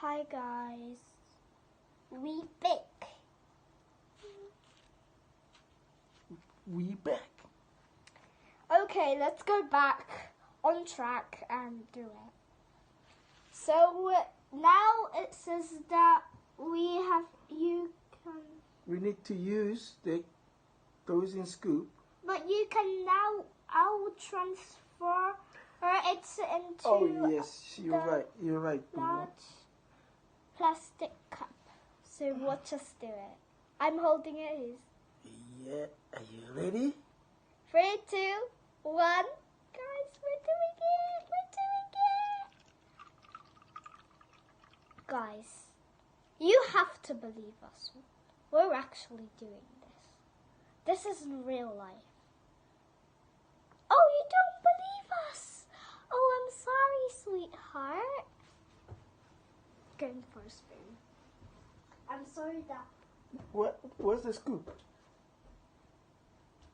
Hi guys. We back. We back. Okay, let's go back on track and do it. So now it says that We need to use the frozen scoop. but you can now transfer it into Oh yes, you're right. large plastic cup. So we'll just do it. I'm holding it. Yeah, are you ready? 3, 2, 1. Guys, we're doing it. Guys, you have to believe us. We're actually doing this. This isn't real life. Oh, you don't believe us. Oh, I'm sorry, sweetheart. Going for a spoon. I'm sorry that. Where's the scoop?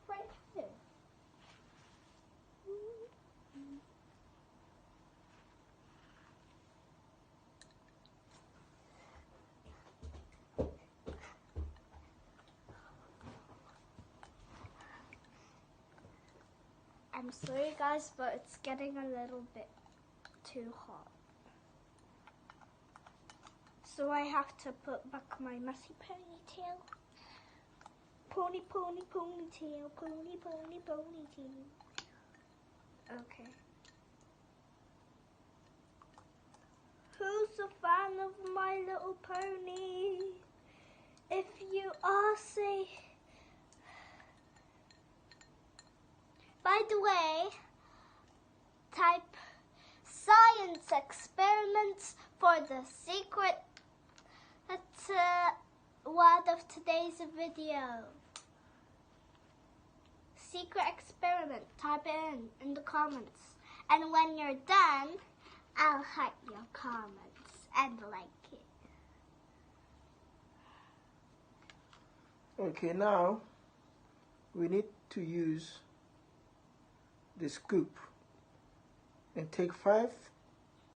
Right here. I'm sorry guys, but it's getting a little bit too hot. So I have to put back my messy ponytail. Ponytail, ponytail. Okay. Who's a fan of My Little Pony? If you are, say. By the way, type science experiments for the secret word of today's video. Secret experiment, type it in the comments. And when you're done, I'll heart your comments and like it. Okay, now we need to use the scoop and take 5